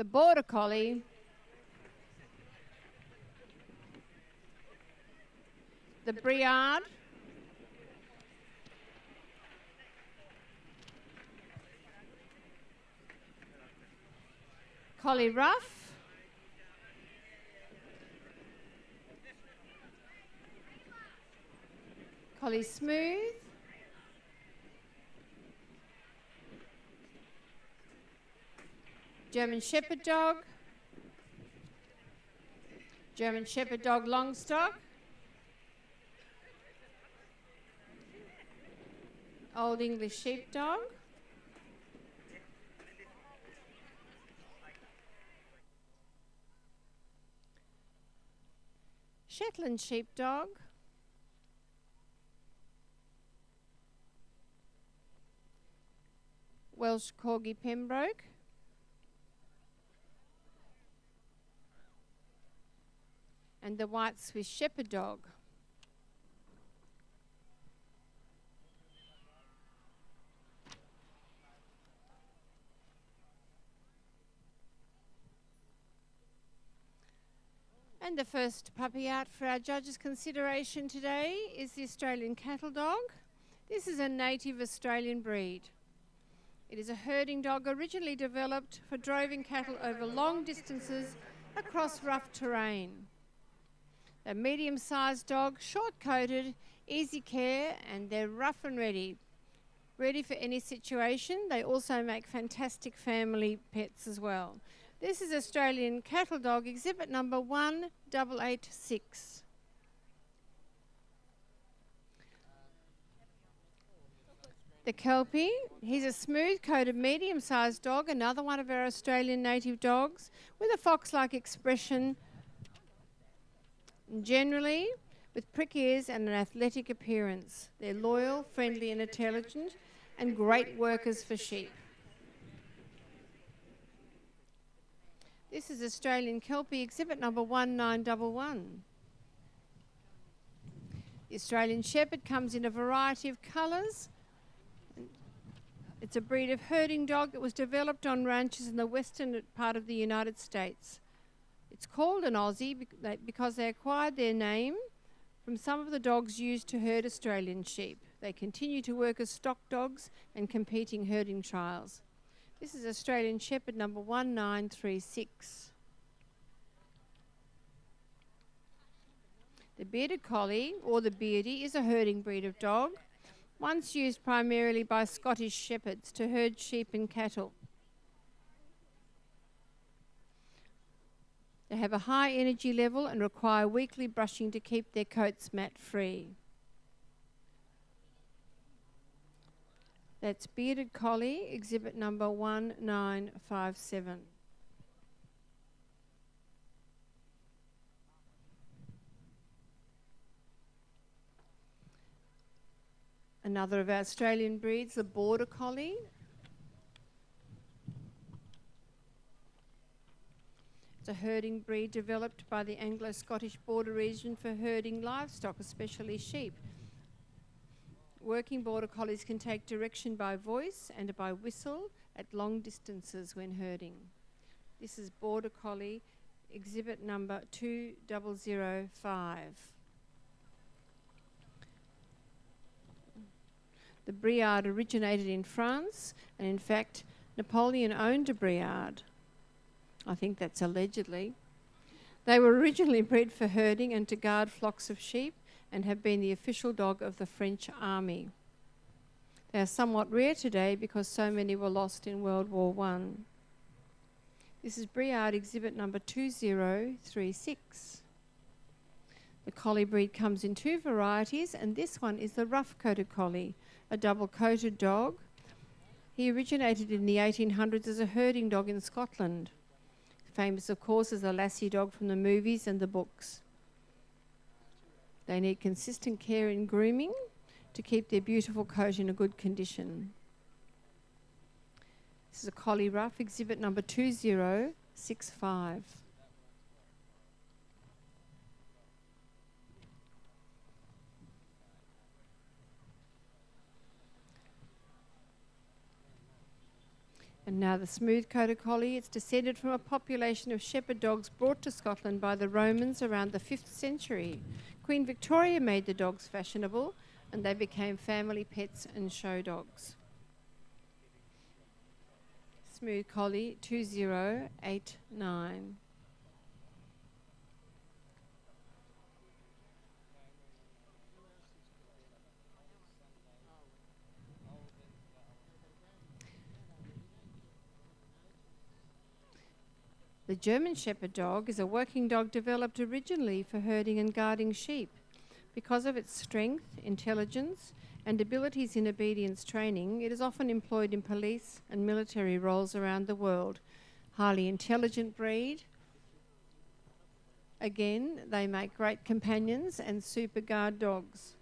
the Border Collie, the Briard, Collie Rough, Collie Smooth, German Shepherd Dog, German Shepherd Dog Longstock, Old English Sheepdog, Shetland Sheepdog, Welsh Corgi Pembroke, and the White Swiss Shepherd Dog. And the first puppy out for our judges' consideration today is the Australian Cattle Dog. This is a native Australian breed. It is a herding dog originally developed for droving cattle over long distances across rough terrain. They're a medium-sized dog, short-coated, easy care, and they're rough and ready for any situation. They also make fantastic family pets as well. This is Australian Cattle Dog, exhibit number 1886. The Kelpie, he's a smooth-coated, medium-sized dog, another one of our Australian native dogs, with a fox-like expression, generally with prick ears and an athletic appearance. They're loyal, friendly and intelligent, and great workers for sheep. This is Australian Kelpie, exhibit number 1911. The Australian Shepherd comes in a variety of colours. It's a breed of herding dog that was developed on ranches in the western part of the United States. It's called an Aussie because they acquired their name from some of the dogs used to herd Australian sheep. They continue to work as stock dogs and compete in herding trials. This is Australian Shepherd number 1936. The Bearded Collie, or the Beardie, is a herding breed of dog, once used primarily by Scottish shepherds to herd sheep and cattle. They have a high energy level and require weekly brushing to keep their coats mat-free. That's Bearded Collie, exhibit number 1957. Another of our Australian breeds, the Border Collie. It's a herding breed developed by the Anglo-Scottish border region for herding livestock, especially sheep. Working Border Collies can take direction by voice and by whistle at long distances when herding. This is Border Collie, exhibit number 2005. The Briard originated in France, and in fact, Napoleon owned a Briard. I think that's allegedly. They were originally bred for herding and to guard flocks of sheep, and have been the official dog of the French army. They are somewhat rare today because so many were lost in World War I. This is Briard exhibit number 2036. The collie breed comes in two varieties, and this one is the rough-coated collie, a double-coated dog. He originated in the 1800s as a herding dog in Scotland. Famous, of course, as the lassie dog from the movies and the books. They need consistent care and grooming to keep their beautiful coat in a good condition. This is a Collie Rough, exhibit number 2065. And now the smooth-coated collie. It's descended from a population of shepherd dogs brought to Scotland by the Romans around the 5th century. Queen Victoria made the dogs fashionable, and they became family pets and show dogs. Smooth collie 2089. The German Shepherd dog is a working dog developed originally for herding and guarding sheep. Because of its strength, intelligence, and abilities in obedience training, it is often employed in police and military roles around the world. Highly intelligent breed. Again, they make great companions and super guard dogs.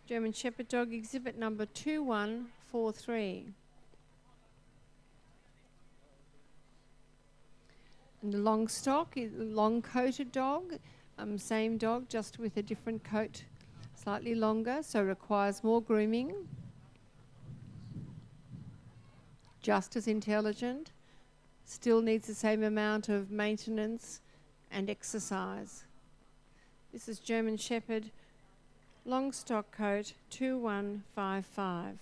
German Shepherd dog, exhibit number 2143. And the long stock is a long-coated dog, same dog, just with a different coat, slightly longer, so requires more grooming. Just as intelligent, still needs the same amount of maintenance and exercise. This is German Shepherd, long stock coat 2155.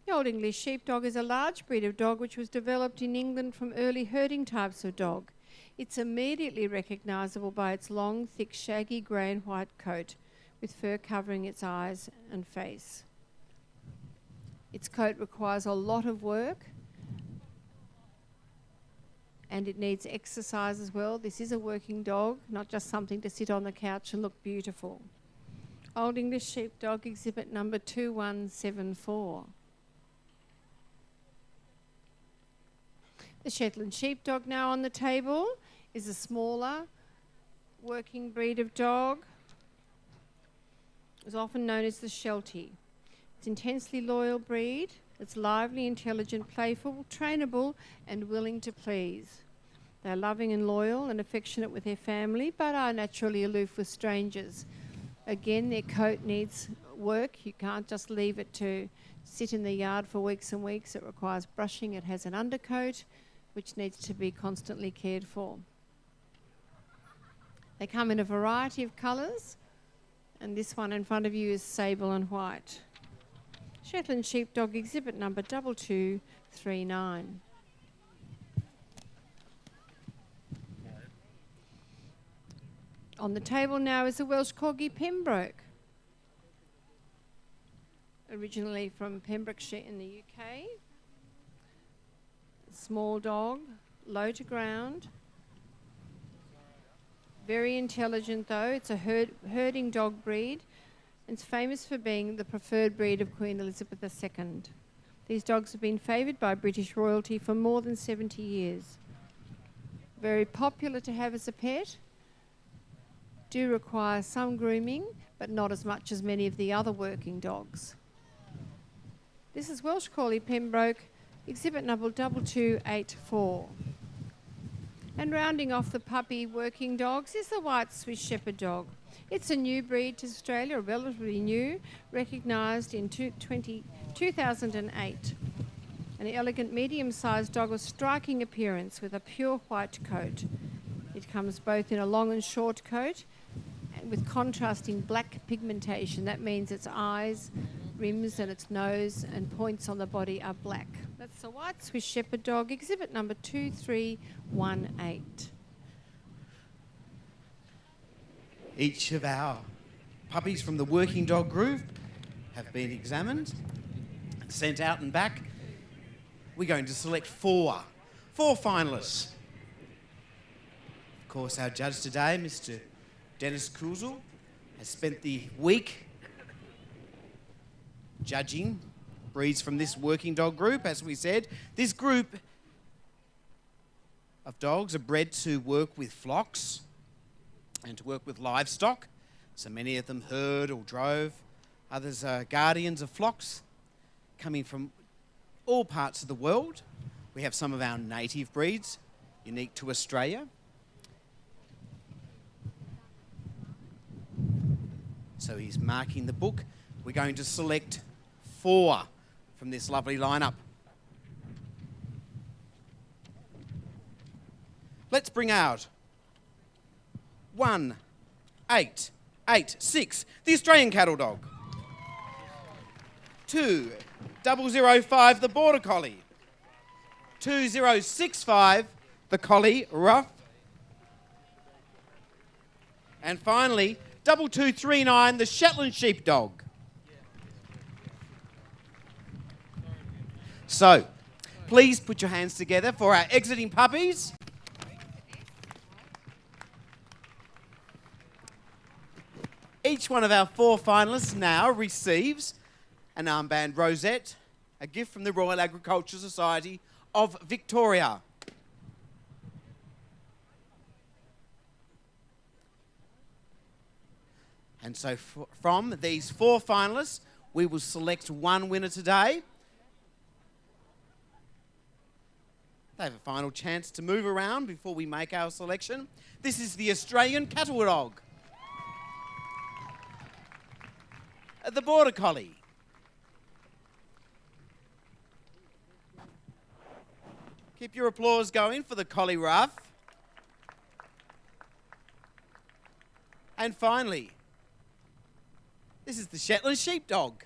The Old English Sheepdog is a large breed of dog which was developed in England from early herding types of dog. It's immediately recognisable by its long, thick, shaggy grey and white coat, with fur covering its eyes and face. Its coat requires a lot of work, and it needs exercise as well. This is a working dog, not just something to sit on the couch and look beautiful. Old English Sheepdog, exhibit number 2174. The Shetland Sheepdog now on the table is a smaller working breed of dog. It's often known as the Sheltie. It's an intensely loyal breed. It's lively, intelligent, playful, trainable and willing to please. They're loving and loyal and affectionate with their family, but are naturally aloof with strangers. Again, their coat needs work. You can't just leave it to sit in the yard for weeks and weeks. It requires brushing. It has an undercoat which needs to be constantly cared for. They come in a variety of colours, and this one in front of you is sable and white. Shetland Sheepdog, exhibit number 2239. On the table now is a Welsh Corgi Pembroke, originally from Pembrokeshire in the UK. Small dog, low to ground. Very intelligent though. It's a herding dog breed. It's famous for being the preferred breed of Queen Elizabeth II. These dogs have been favoured by British royalty for more than 70 years. Very popular to have as a pet. Do require some grooming, but not as much as many of the other working dogs. This is Welsh Collie Pembroke, exhibit number 2284. And rounding off the puppy working dogs is the White Swiss Shepherd dog. It's a new breed to Australia, relatively new, recognised in 2008. An elegant medium-sized dog of striking appearance with a pure white coat. It comes both in a long and short coat and with contrasting black pigmentation. That means its eyes, rims and its nose and points on the body are black. That's the White Swiss Shepherd dog, exhibit number 2318. Each of our puppies from the working dog group have been examined, sent out and back. We're going to select four finalists. Of course, our judge today, Mr. Dennis Kuzel, has spent the week judging breeds from this working dog group. As we said, this group of dogs are bred to work with flocks and to work with livestock. So many of them herd or drove. Others are guardians of flocks coming from all parts of the world. We have some of our native breeds unique to Australia. So he's marking the book. We're going to select 4 from this lovely lineup. Let's bring out 1886, the Australian Cattle Dog. 2005, the Border Collie. 2065, the Collie Rough. And finally, 2239, the Shetland Sheepdog. So, please put your hands together for our exiting puppies. Each one of our 4 finalists now receives an armband rosette, a gift from the Royal Agricultural Society of Victoria. And so from these 4 finalists, we will select one winner today. They have a final chance to move around before we make our selection. This is the Australian Cattle Dog, the Border Collie, keep your applause going for the Collie Rough, and finally, this is the Shetland Sheepdog.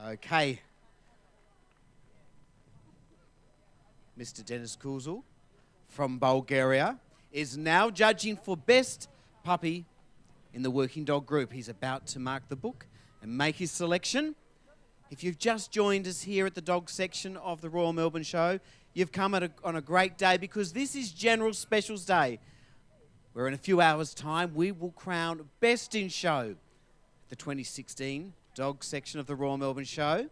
Okay. Mr. Denis Kuzel from Bulgaria is now judging for Best Puppy in the Working Dog Group. He's about to mark the book and make his selection. If you've just joined us here at the dog section of the Royal Melbourne Show, you've come on a great day because this is General Specials Day, where in a few hours' time we will crown Best in Show, the 2016 dog section of the Royal Melbourne Show.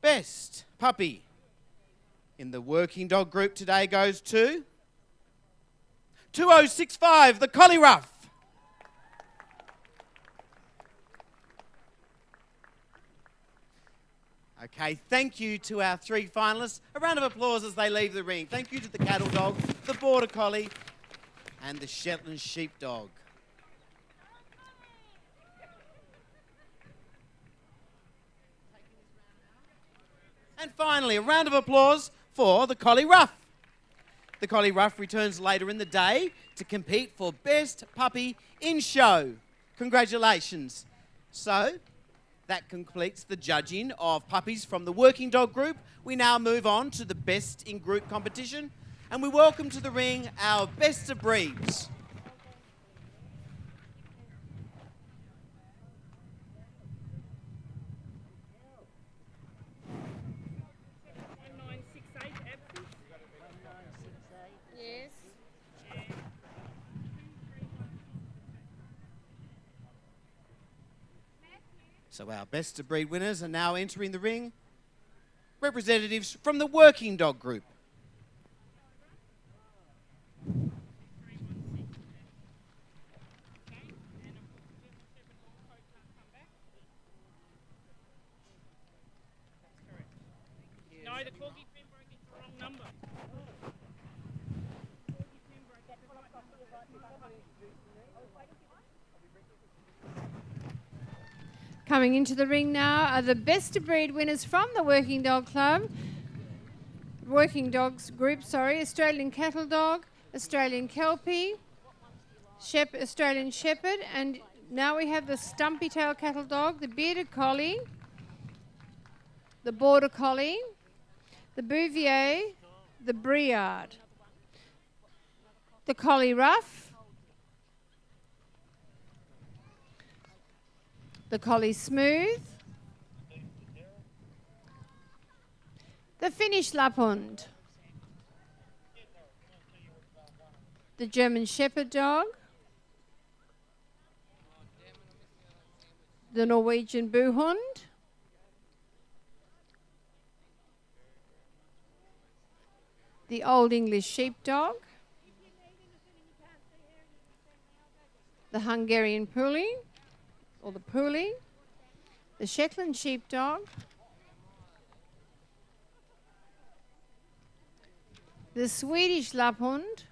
Best Puppy in the Working Dog Group today goes to 2065, the Collie Rough. Okay, thank you to our 3 finalists. A round of applause as they leave the ring. Thank you to the Cattle Dog, the Border Collie, and the Shetland Sheepdog. And finally, a round of applause for the Collie Rough. The Collie Rough returns later in the day to compete for Best Puppy in Show. Congratulations. So, that completes the judging of puppies from the Working Dog Group. We now move on to the Best in Group competition, and we welcome to the ring our Best of Breeds. So our Best of Breed winners are now entering the ring. Representatives from the Working Dog Group. No, the corgi Pembroke is the wrong number. Coming into the ring now are the Best of Breed winners from the Working Dog Club. Working Dogs Group, Australian Cattle Dog, Australian Kelpie, Australian Shepherd, and now we have the Stumpy Tail Cattle Dog, the Bearded Collie, the Border Collie, the Bouvier, the Briard, the Collie Rough, the Collie Smooth, the Finnish Lapphund, the German Shepherd Dog, the Norwegian Buhund, the Old English Sheepdog, the Hungarian Puli, or the Puli, the Shetland Sheepdog, the Swedish Lapphund,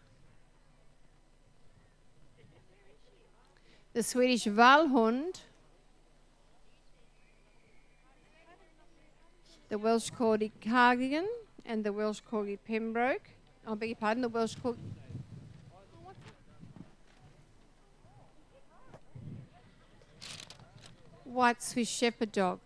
the Swedish Vallhund, the Welsh Corgi Cardigan, and the Welsh Corgi Pembroke. I beg your pardon, the Welsh Corgi. White Swiss Shepherd Dog.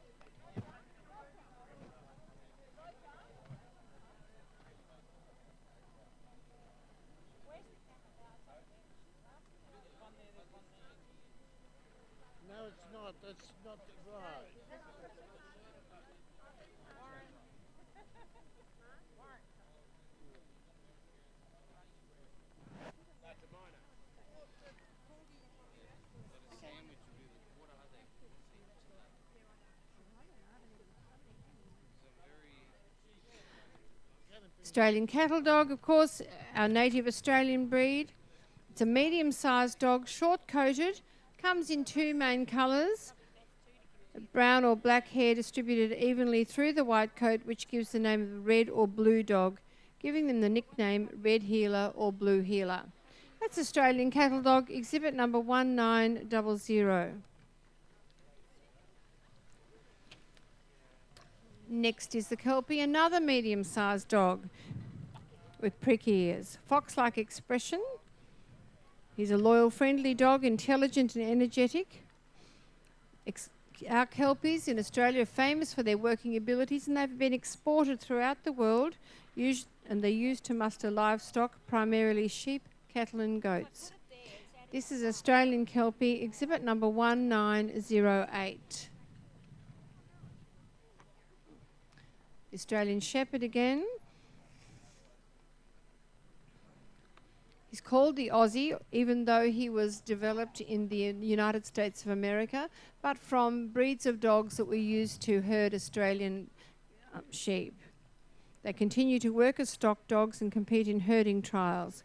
No, it's not. That's not right. Australian Cattle Dog, of course, our native Australian breed. It's a medium-sized dog, short-coated, comes in two main colours, brown or black hair distributed evenly through the white coat, which gives the name of a red or blue dog, giving them the nickname Red Heeler or Blue Heeler. That's Australian Cattle Dog, exhibit number 1900. Next is the Kelpie, another medium-sized dog with prick ears, fox-like expression. He's a loyal, friendly dog, intelligent and energetic. Our Kelpies in Australia are famous for their working abilities, and they've been exported throughout the world, and they're used to muster livestock, primarily sheep, cattle and goats. This is Australian Kelpie, exhibit number 1908. Australian Shepherd again. He's called the Aussie, even though he was developed in the United States of America, but from breeds of dogs that were used to herd Australian sheep. They continue to work as stock dogs and compete in herding trials.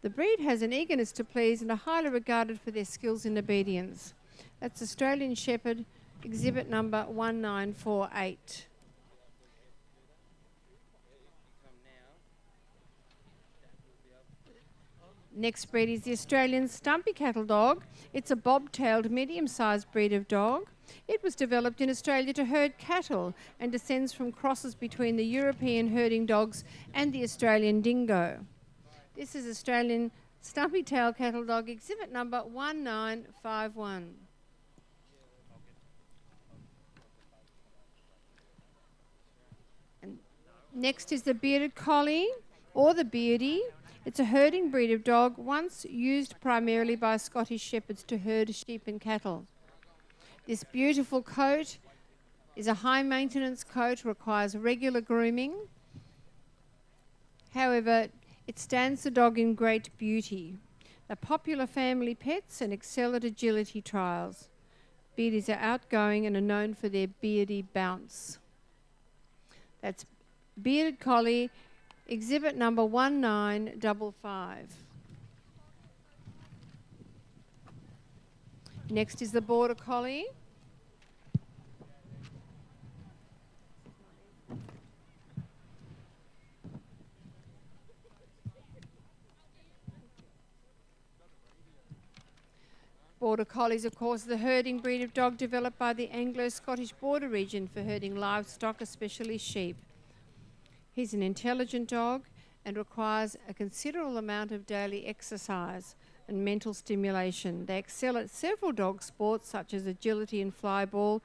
The breed has an eagerness to please and are highly regarded for their skills in obedience. That's Australian Shepherd, exhibit number 1948. Next breed is the Australian Stumpy Cattle Dog. It's a bob-tailed, medium-sized breed of dog. It was developed in Australia to herd cattle and descends from crosses between the European herding dogs and the Australian dingo. This is Australian Stumpy Tail Cattle Dog, exhibit number 1951. And next is the Bearded Collie, or the Beardie. It's a herding breed of dog, once used primarily by Scottish shepherds to herd sheep and cattle. This beautiful coat is a high-maintenance coat, requires regular grooming. However, it stands the dog in great beauty. They're popular family pets and excel at agility trials. Beardies are outgoing and are known for their beardy bounce. That's Bearded Collie, exhibit number 1955. Next is the Border Collie. Border Collies, of course, are the herding breed of dog developed by the Anglo-Scottish border region for herding livestock, especially sheep. He's an intelligent dog and requires a considerable amount of daily exercise and mental stimulation. They excel at several dog sports such as agility and flyball,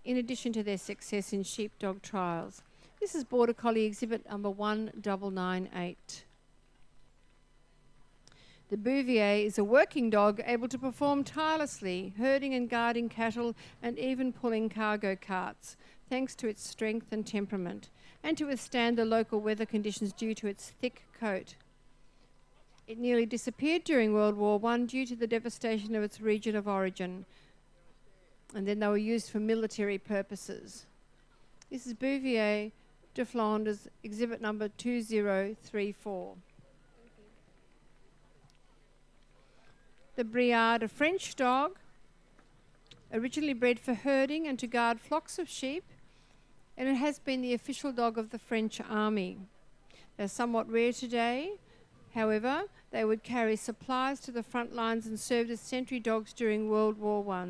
in addition to their success in sheepdog trials. This is Border Collie exhibit number 1998. The Bouvier is a working dog able to perform tirelessly, herding and guarding cattle and even pulling cargo carts, thanks to its strength and temperament, and to withstand the local weather conditions due to its thick coat. It nearly disappeared during World War I due to the devastation of its region of origin, and then they were used for military purposes. This is Bouvier de Flanders, exhibit number 2034. The Briard, a French dog, Originally bred for herding and to guard flocks of sheep, and it has been the official dog of the French army. They're somewhat rare today. However, they would carry supplies to the front lines and served as sentry dogs during World War I.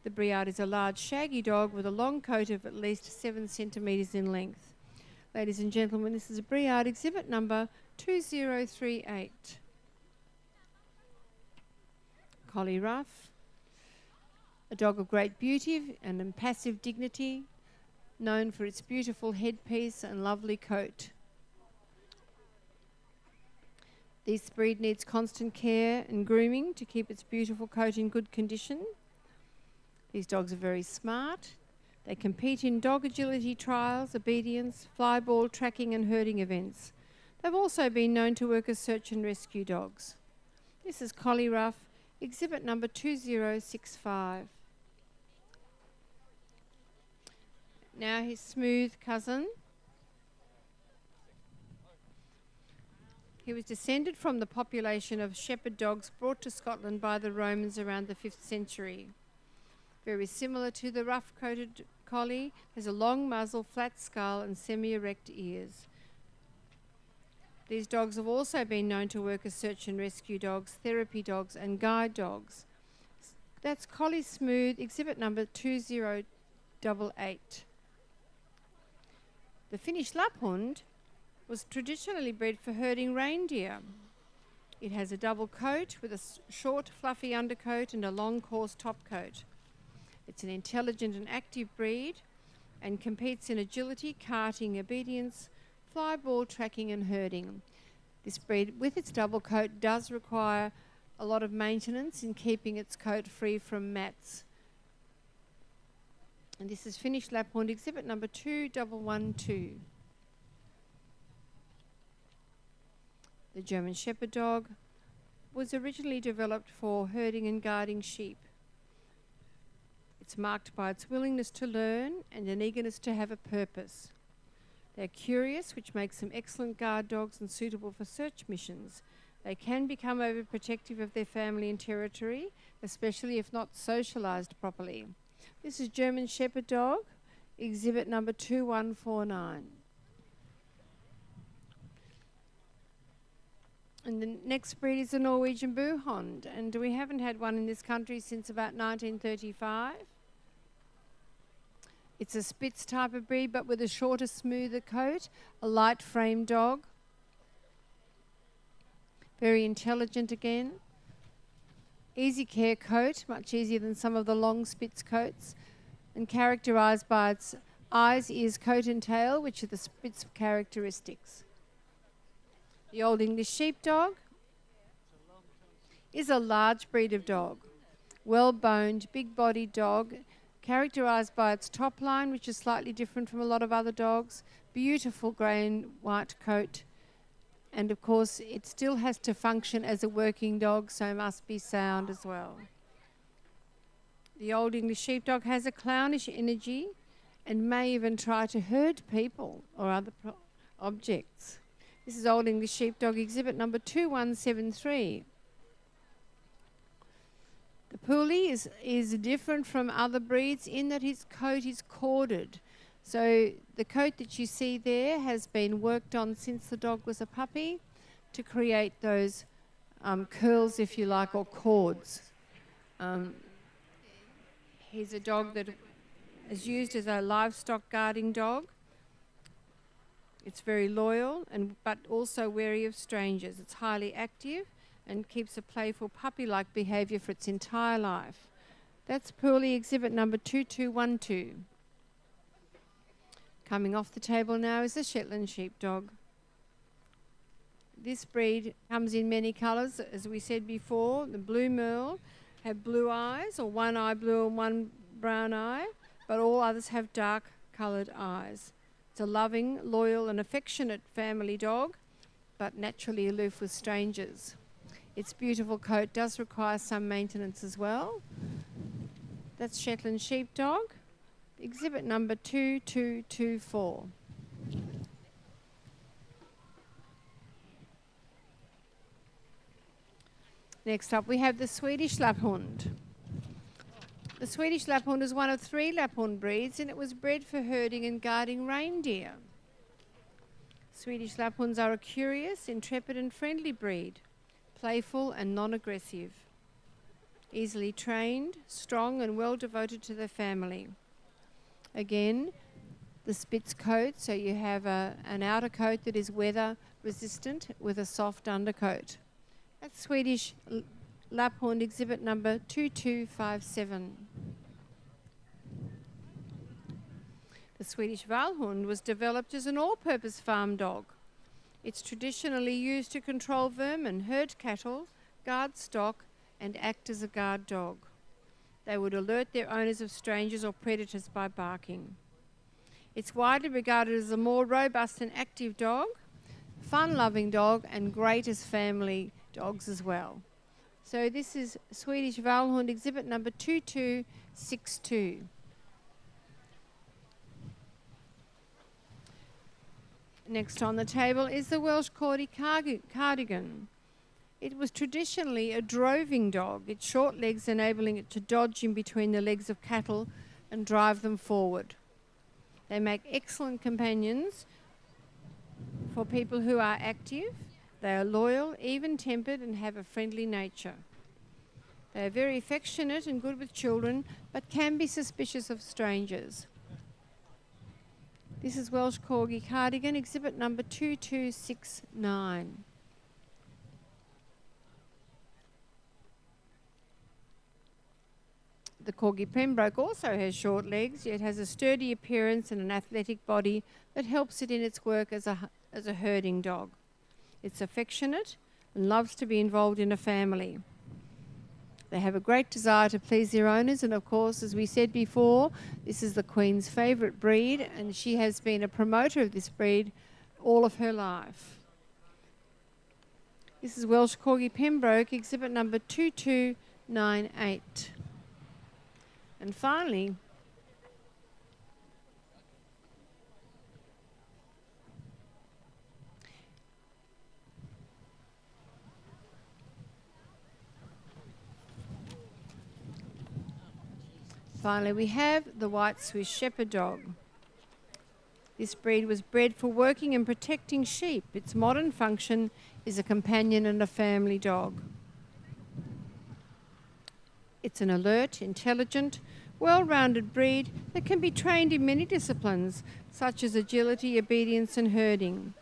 The Briard is a large, shaggy dog with a long coat of at least 7 centimetres in length. Ladies and gentlemen, this is a Briard exhibit number 2038. Collie Rough, a dog of great beauty and impassive dignity, known for its beautiful headpiece and lovely coat. This breed needs constant care and grooming to keep its beautiful coat in good condition. These dogs are very smart. They compete in dog agility trials, obedience, fly ball, tracking and herding events. They've also been known to work as search and rescue dogs. This is Collie Rough, exhibit number 2065. Now his smooth cousin. He was descended from the population of shepherd dogs brought to Scotland by the Romans around the 5th century. Very similar to the rough-coated collie, has a long muzzle, flat skull and semi-erect ears. These dogs have also been known to work as search and rescue dogs, therapy dogs and guide dogs. That's Collie Smooth, exhibit number 2088. The Finnish Lapphund was traditionally bred for herding reindeer. It has a double coat with a short, fluffy undercoat and a long, coarse top coat. It's an intelligent and active breed and competes in agility, carting, obedience, fly ball, tracking and herding. This breed, with its double coat, does require a lot of maintenance in keeping its coat free from mats. And this is Finnish Lapphund, exhibit number 2112. The German Shepherd dog was originally developed for herding and guarding sheep. It's marked by its willingness to learn and an eagerness to have a purpose. They're curious, which makes them excellent guard dogs and suitable for search missions. They can become overprotective of their family and territory, especially if not socialised properly. This is German Shepherd dog, exhibit number 2149. And the next breed is the Norwegian Buhond, and we haven't had one in this country since about 1935. It's a Spitz type of breed, but with a shorter, smoother coat, a light frame dog. Very intelligent again. Easy care coat, much easier than some of the long Spitz coats, and characterised by its eyes, ears, coat and tail, which are the Spitz characteristics. The Old English Sheepdog is a large breed of dog. Well-boned, big-bodied dog, characterised by its top line, which is slightly different from a lot of other dogs, beautiful grey and white coat, and of course it still has to function as a working dog, so must be sound as well. The Old English Sheepdog has a clownish energy and may even try to herd people or other objects. This is Old English Sheepdog, exhibit number 2173. The Poolie is different from other breeds in that his coat is corded. So the coat that you see there has been worked on since the dog was a puppy to create those curls, if you like, or cords. He's a dog that is used as a livestock guarding dog. It's very loyal but also wary of strangers. It's highly active and keeps a playful puppy-like behaviour for its entire life. That's Poolie exhibit number 2212. Coming off the table now is the Shetland Sheepdog. This breed comes in many colours, as we said before. The Blue Merle have blue eyes, or one eye blue and one brown eye, but all others have dark coloured eyes. It's a loving, loyal and affectionate family dog, but naturally aloof with strangers. Its beautiful coat does require some maintenance as well. That's Shetland Sheepdog, exhibit number 2224. Next up we have the Swedish Lapphund. The Swedish Lapphund is one of 3 Lapphund breeds, and it was bred for herding and guarding reindeer. Swedish Lapphunds are a curious, intrepid and friendly breed, playful and non-aggressive, easily trained, strong and well devoted to their family. Again, the Spitz coat, so you have an outer coat that is weather resistant with a soft undercoat. That's Swedish Lapphund exhibit number 2257. The Swedish Valhund was developed as an all-purpose farm dog. It's traditionally used to control vermin, herd cattle, guard stock, and act as a guard dog. They would alert their owners of strangers or predators by barking. It's widely regarded as a more robust and active dog, fun-loving dog, and great as family dogs as well. So this is Swedish Valhund exhibit number 2262. Next on the table is the Welsh Corgi Cardigan. It was traditionally a droving dog, its short legs enabling it to dodge in between the legs of cattle and drive them forward. They make excellent companions for people who are active. They are loyal, even-tempered, and have a friendly nature. They are very affectionate and good with children, but can be suspicious of strangers. This is Welsh Corgi Cardigan, exhibit number 2269. The Corgi Pembroke also has short legs, yet has a sturdy appearance and an athletic body that helps it in its work as a herding dog. It's affectionate and loves to be involved in a family. They have a great desire to please their owners, and of course, as we said before, this is the Queen's favourite breed, and she has been a promoter of this breed all of her life. This is Welsh Corgi Pembroke, exhibit number 2298. And finally, we have the White Swiss Shepherd dog. This breed was bred for working and protecting sheep. Its modern function is a companion and a family dog. It's an alert, intelligent, well-rounded breed that can be trained in many disciplines, such as agility, obedience and herding.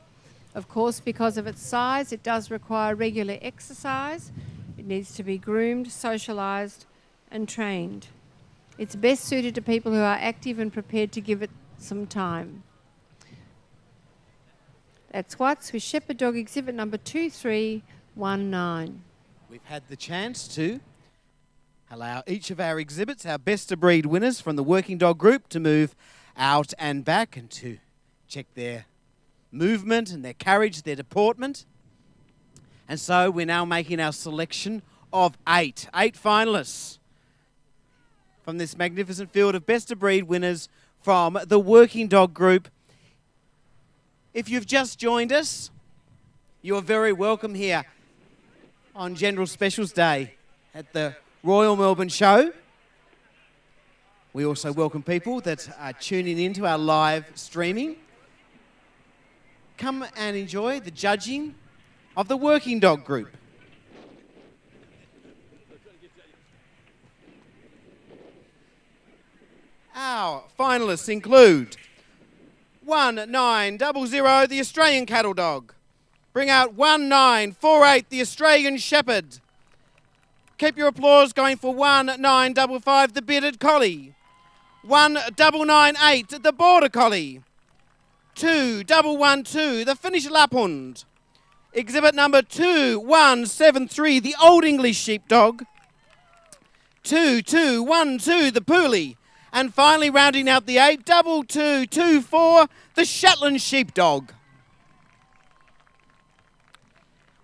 Of course, because of its size, it does require regular exercise. It needs to be groomed, socialised and trained. It's best suited to people who are active and prepared to give it some time. That's White Swiss Shepherd dog exhibit number 2319. We've had the chance to allow each of our exhibits, our best of breed winners from the working dog group, to move out and back and to check their movement and their carriage, their deportment. And so we're now making our selection of eight finalists from this magnificent field of best of breed winners from the working dog group. If you've just joined us, you're very welcome here on General Specials Day at the Royal Melbourne Show. We also welcome people that are tuning into our live streaming. Come and enjoy the judging of the working dog group. Our finalists include 1900, the Australian Cattle Dog. Bring out 1948, the Australian Shepherd. Keep your applause going for 1955, the Bearded Collie. 1998, the Border Collie. 2112, the Finnish Lapphund. Exhibit number 2173, the Old English Sheepdog. 2212, the Poolie. And finally, rounding out the 8, 2224, the Shetland Sheepdog.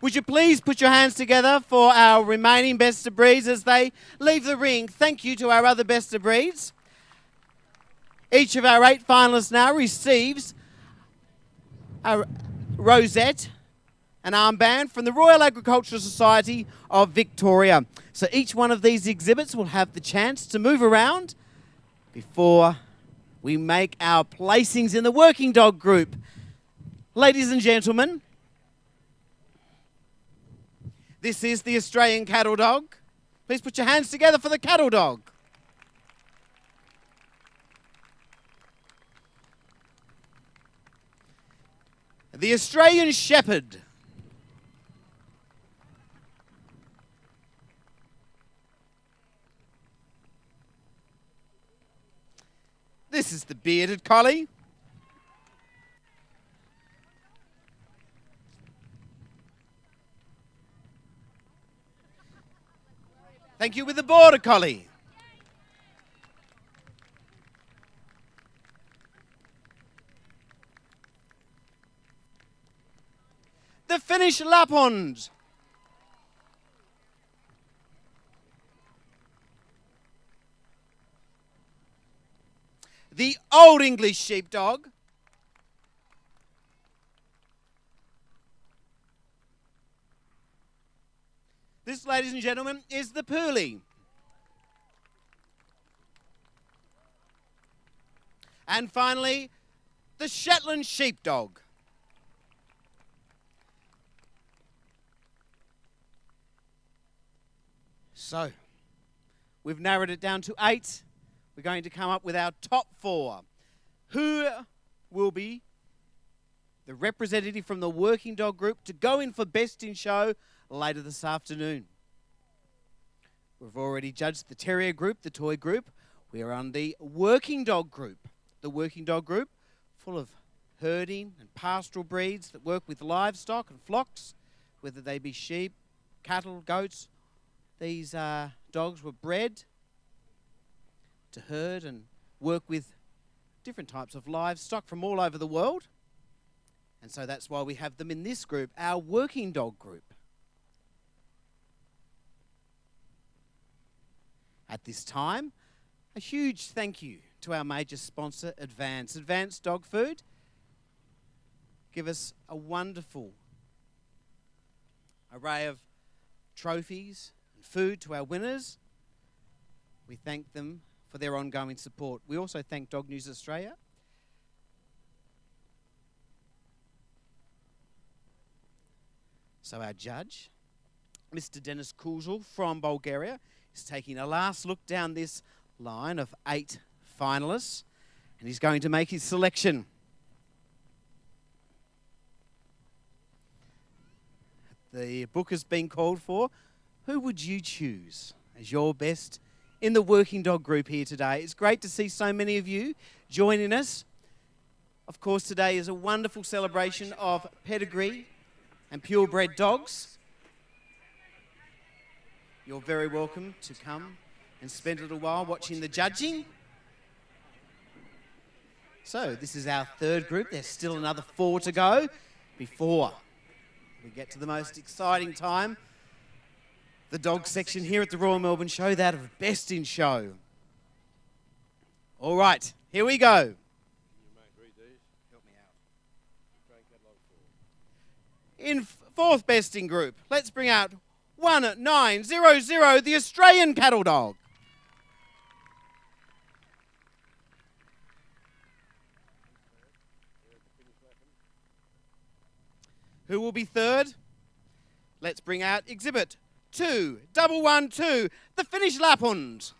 Would you please put your hands together for our remaining best of breeds as they leave the ring? Thank you to our other best of breeds. Each of our 8 finalists now receives a rosette an armband from the Royal Agricultural Society of Victoria. So each one of these exhibits will have the chance to move around before we make our placings in the working dog group. Ladies and gentlemen, this is the Australian cattle dog. Please put your hands together for the cattle dog. The Australian shepherd. This is the bearded collie. Thank you, with the border collie. The Finnish lapond. The Old English sheepdog. This, ladies and gentlemen, is the Poolie. And finally, the Shetland sheepdog. So, we've narrowed it down to 8. We're going to come up with our top 4. Who will be the representative from the working dog group to go in for Best in Show later this afternoon? We've already judged the terrier group, the toy group. We are on the working dog group. The working dog group, full of herding and pastoral breeds that work with livestock and flocks, whether they be sheep, cattle, goats. These dogs were bred to herd and work with different types of livestock from all over the world. And so that's why we have them in this group, our working dog group. At this time, a huge thank you to our major sponsor, Advance. Advance Dog Food give us a wonderful array of trophies and food to our winners. We thank them for their ongoing support. We also thank Dog News Australia. So our judge, Mr. Denis Kuzul from Bulgaria, is taking a last look down this line of 8 finalists, and he's going to make his selection. The book has been called for. Who would you choose as your best in the working dog group here today? It's great to see so many of you joining us. Of course, today is a wonderful celebration of pedigree and purebred dogs. You're very welcome to come and spend a little while watching the judging. So this is our 3rd group. There's still another 4 to go before we get to the most exciting time, the dog section here at the Royal Melbourne Show, that of Best in Show. All right, here we go. In 4th Best in Group, let's bring out 1900, the Australian cattle dog. Who will be 3rd? Let's bring out exhibit 2112, the Finnish lapond.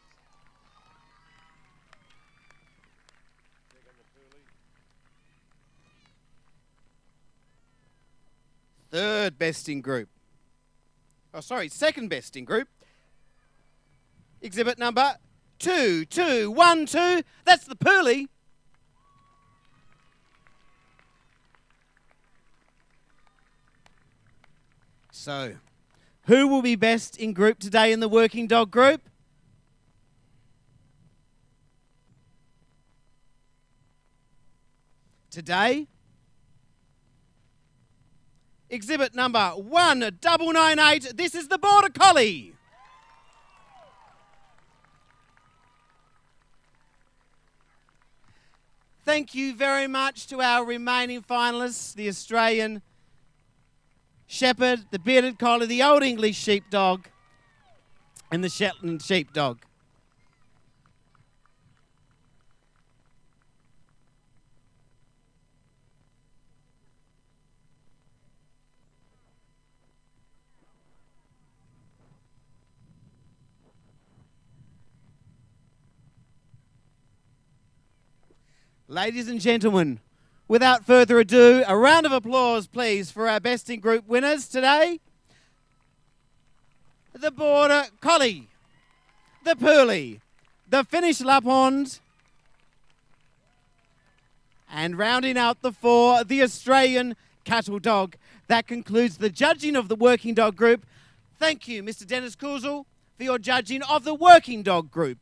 Third best in group. Oh, sorry, 2nd best in group. Exhibit number 2212. That's the Poolie. So, who will be best in group today in the working dog group? Today, exhibit number 1998. This is the Border Collie. Thank you very much to our remaining finalists, the Australian Shepherd, the bearded collie, the Old English sheepdog, and the Shetland sheepdog. Ladies and gentlemen, without further ado, a round of applause, please, for our best in group winners today. The Border Collie, the Pearly, the Finnish Lapphond, and rounding out the four, the Australian Cattle Dog. That concludes the judging of the Working Dog Group. Thank you, Mr. Dennis Kuzel, for your judging of the Working Dog Group.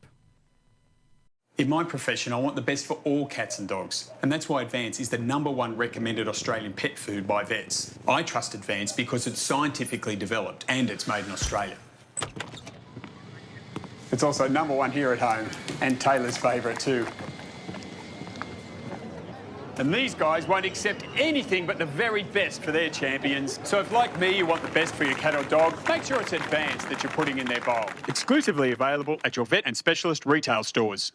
In my profession, I want the best for all cats and dogs, and that's why Advance is the #1 recommended Australian pet food by vets. I trust Advance because it's scientifically developed and it's made in Australia. It's also #1 here at home, and Taylor's favourite too. And these guys won't accept anything but the very best for their champions. So if, like me, you want the best for your cat or dog, make sure it's Advance that you're putting in their bowl. Exclusively available at your vet and specialist retail stores.